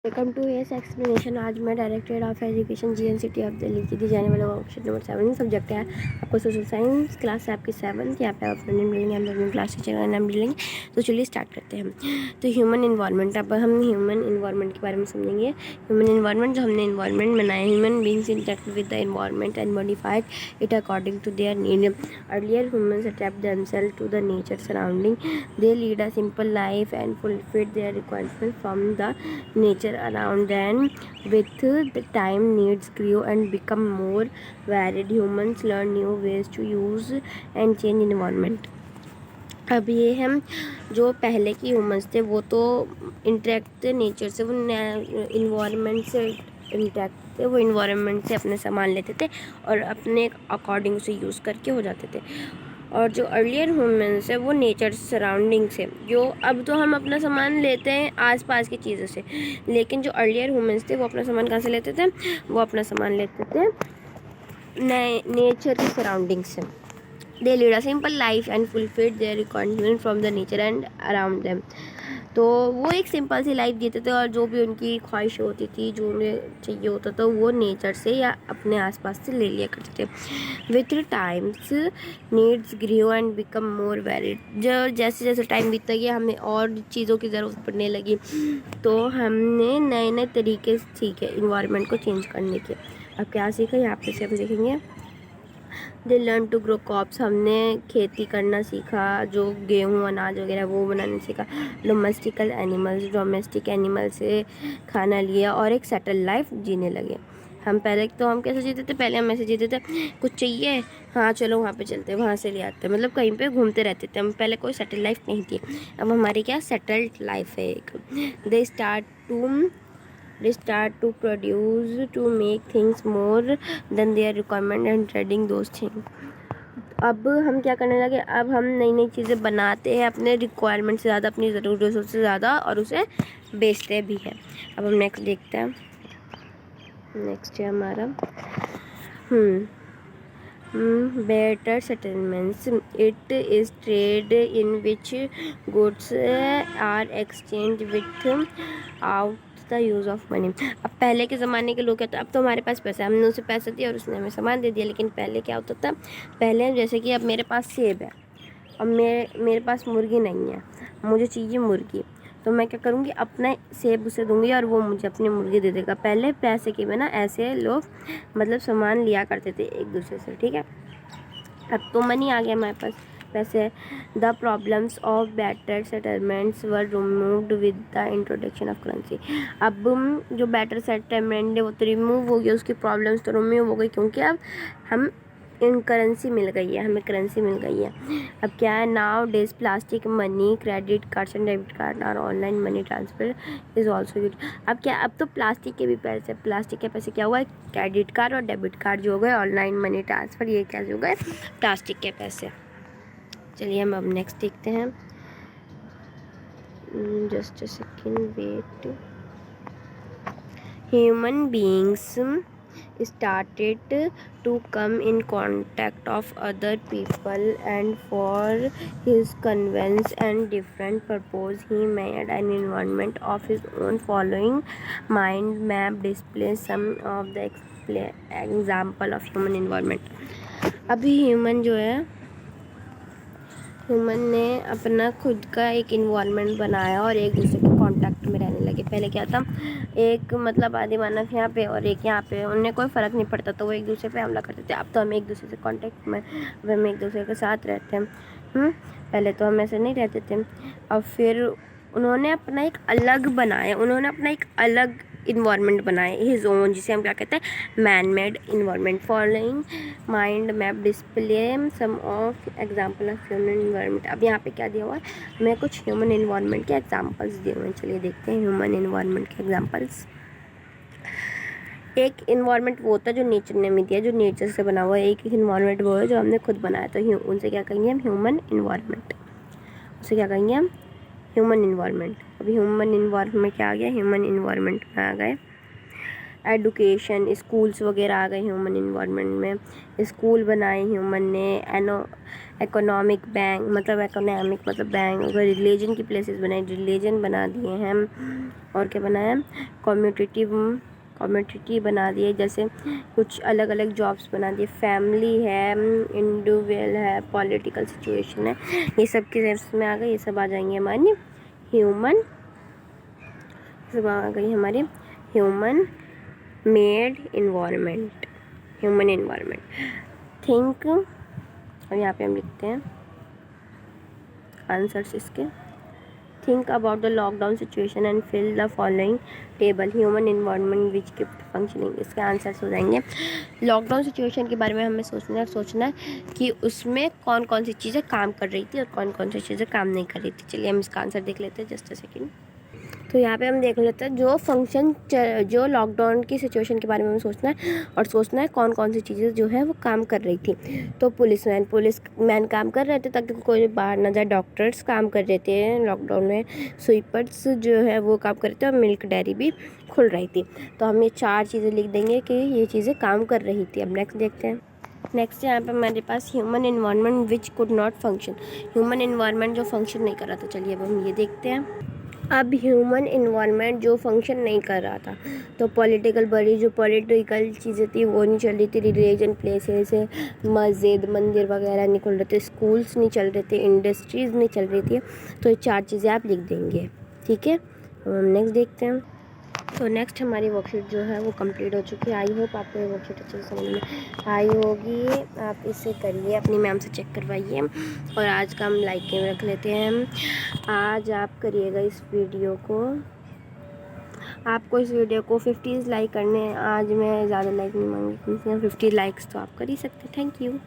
Welcome to S explanation. आज मैं director of education GNCT of Delhi की दी जाने वाले वर्कशीट नंबर 7 सब्जेक्ट है आपको सोशल साइंस, क्लास है आपकी 7th। यहाँ पे आप अपना नेम लेंगे, हम अपनी क्लास टीचर का नाम लेंगे। तो चलिए स्टार्ट करते हैं। तो ह्यूमन इन्वायरमेंट, अब हम ह्यूमन इन्वायरमेंट के बारे में समझेंगे। ह्यूमन इन्वायरमेंट, जो हमने इन्वायरमेंट बनाया, human beings interact with the environment and modified it according to their need. Earlier humans adapt themselves to the nature surrounding, they lead a simple life and fulfil their requirement from the nature around them. With the time, needs grew and become more varied. Humans learn new ways to use and change environment. अब ये हम जो पहले के humans थे वो तो interact थे नेचर से, वो इन्वायरमेंट से इंटरेक्ट थे, वो इन्वायरमेंट से अपने सामान लेते थे और अपने अकॉर्डिंग उसे यूज़ करके हो जाते थे। और जो अर्लियर ह्यूमन्स है वो नेचर सराउंडिंग से, जो अब तो हम अपना सामान लेते हैं आसपास की चीज़ों से, लेकिन जो अर्लियर ह्यूमन्स थे वो अपना सामान कहाँ से लेते थे? वो अपना सामान लेते थे नेचर की सराउंडिंग से। दे lead a simple life and fulfil their requirement from the nature and around them. तो वो एक सिंपल सी लाइफ जीते थे और जो भी उनकी ख्वाहिश होती थी, जो उन्हें चाहिए होता था, वो नेचर से या अपने आसपास से ले लिया करते थे। With times needs grow and become more varied. जो जैसे जैसे टाइम बीतता गया हमें और चीज़ों की ज़रूरत पड़ने लगी, तो हमने नए नए तरीके सीखे इन्वायरमेंट को चेंज करने के। अब क्या सीखा यहाँ पे से हम देखेंगे। They learn to grow crops, हमने खेती करना सीखा, जो गेहूँ अनाज वगैरह वो बनाना सीखा। डोमेस्टिकल एनिमल्स, डोमेस्टिक एनिमल से खाना लिया और एक सेटल लाइफ जीने लगे। हम पहले तो हम कैसे जीते थे? पहले हम ऐसे जीते थे, कुछ चाहिए, हाँ चलो वहाँ पे चलते, वहाँ से ले आते, मतलब कहीं पे घूमते रहते थे हम। पहले कोई सेटल लाइफ नहीं थी, अब हमारी क्या सेटल्ड लाइफ है एक। दे start to produce to make things more than their requirement and trading those things. अब हम क्या करने लगे? अब हम नई नई चीज़ें बनाते हैं अपने रिक्वायरमेंट से ज़्यादा, अपनी ज़रूरत से ज़्यादा, और उसे बेचते भी हैं। अब हम नेक्स्ट देखते हैं। नेक्स्ट है हमारा better settlements. It is trade in which goods are exchanged without the use of money. अब पहले के ज़माने के लोग क्या था, अब तो हमारे पास पैसा है, हमने उसे पैसा दिया और उसने हमें सामान दे दिया। लेकिन पहले क्या होता था? पहले जैसे कि अब मेरे पास सेब है, अब मेरे पास मुर्गी नहीं है, मुझे चाहिए मुर्गी, तो मैं क्या करूँगी? अपना सेब उसे दूंगी और वो मुझे अपनी मुर्गी दे देगा। पहले पैसे के बिना ऐसे लोग मतलब सामान लिया करते थे एक दूसरे से, ठीक है। अब तो मनी आ गया हमारे पास, पैसे। The problems of better settlements were removed with the introduction of currency. अब जो बेटर सेटलमेंट है वो तो रिमूव हो गया, उसकी प्रॉब्लम्स तो रिमूव हो गई, क्योंकि अब हम इन करेंसी मिल गई है, हमें करेंसी मिल गई है। अब क्या है? Now days plastic money, credit cards and debit card और online money transfer is also use. अब क्या, अब तो प्लास्टिक के भी पैसे, प्लास्टिक के पैसे क्या हुआ है? क्रेडिट कार्ड और डेबिट कार्ड जो हो गए, ऑनलाइन मनी ट्रांसफ़र, ये क्या हो गए? प्लास्टिक के पैसे। चलिए हम अब नेक्स्ट देखते हैं। Just a second, wait. Human beings started to come in contact of other people, and for his convenience and different purpose he made an environment of his own. Following mind map displays some of the example of human environment. अभी human जो है, human ने अपना खुद का एक environment बनाया और एक दूसरे के कांटेक्ट में रहने लगे। पहले क्या था? एक मतलब आदि मानव यहाँ पे और एक यहाँ पे, उन्हें कोई फ़र्क नहीं पड़ता, तो वो एक दूसरे पे हमला करते थे। अब तो हम एक दूसरे से कांटेक्ट में, हम एक दूसरे के साथ रहते हैं। पहले तो हम ऐसे नहीं रहते थे। अब फिर उन्होंने अपना एक अलग बनाया, उन्होंने अपना एक अलग इन्वायरमेंट बनाए, हिज ओन, जिसे हम क्या कहते हैं? Man made environment. Following mind map display some of example of human environment. अब यहाँ पे क्या दिया हुआ है? हमें कुछ ह्यूमन इन्वायरमेंट के एग्जाम्पल्स दिए हुए हैं। चलिए देखते हैं ह्यूमन इन्वायरमेंट के एग्जाम्पल्स। एक इन्वायरमेंट वो होता है जो नेचर ने हमें दिया, जो नेचर से बना हुआ है। एक इन्वायरमेंट वो है जो हमने खुद बनाया, तो उनसे क्या कहेंगे हम? Human environment. उसे क्या कहेंगे हम? Human environment. अभी ह्यूमन इन्वायरमेंट क्या आ गया? ह्यूमन इन्वायरमेंट में आ गए। एडुकेशन, स्कूल्स वगैरह आ गए ह्यूमन इन्वायरमेंट में। स्कूल बनाए ह्यूमन ने। इकोनॉमिक बैंक मतलब बैंक। अगर रिलीजन की प्लेसेस बनाए, रिलीजन बना दिए हैं। और क्या बनाया, कम्युनिटी बना दिए, जैसे कुछ अलग अलग जॉब्स बना दिए। फैमिली है, इंडिविजुअल है, पॉलिटिकल सिचुएशन है, ये सब के इसमें आ गए। ये सब आ जाएंगे हमारी ह्यूमन मेड इन्वायरमेंट। थिंक, और यहाँ पे हम लिखते हैं आंसर्स इसके। Think about the lockdown situation and fill the following table. Human environment which kept functioning, इसके आंसर्स हो जाएंगे। लॉकडाउन सिचुएशन के बारे में हमें सोचना है कि उसमें कौन कौन सी चीज़ें काम कर रही थी और कौन कौन सी चीज़ें काम नहीं कर रही थी। चलिए हम इसका आंसर देख लेते हैं, जस्ट अ सेकेंड। तो यहाँ पे हम देख लेते हैं जो लॉकडाउन की सिचुएशन के बारे में हमें सोचना है कौन कौन सी चीज़ें जो है वो काम कर रही थी। तो पुलिसमैन काम कर रहे थे ताकि कोई बाहर ना जाए। डॉक्टर्स काम कर रहे थे लॉकडाउन में। स्वीपर्स जो है वो काम कर रहे थे और मिल्क डेयरी भी खुल रही थी। तो हम ये 4 चीज़ें लिख देंगे कि ये चीज़ें काम कर रही थी। अब नेक्स्ट देखते हैं। नेक्स्ट यहाँ पे हमारे पास human environment which could not function. Human environment जो फंक्शन नहीं कर रहा था। चलिए अब हम ये देखते हैं। अब ह्यूमन इन्वायरमेंट जो फंक्शन नहीं कर रहा था, तो पॉलिटिकल बड़ी जो पॉलिटिकल चीज़ें थी वो नहीं चल रही थी। रिलीजन प्लेसेस, मस्जिद, मंदिर वगैरह नहीं खुल रहे थे। स्कूल्स नहीं चल रहे थे। इंडस्ट्रीज़ नहीं चल रही थी। तो ये 4 चीज़ें आप लिख देंगे, ठीक है। हम नेक्स्ट देखते हैं। तो नेक्स्ट हमारी वर्कशीट जो है वो कंप्लीट हो चुकी है। आई होप आपको ये वर्कशीट अच्छे से समझ में आई होगी। आप इसे करिए, अपनी मैम से चेक करवाइए। और आज का हम लाइक के रख लेते हैं। आज आप करिएगा इस वीडियो को, आपको इस वीडियो को 50 लाइक करने हैं। आज मैं ज़्यादा लाइक नहीं मांगी, 50 लाइक्स तो आप कर ही सकते। Thank you.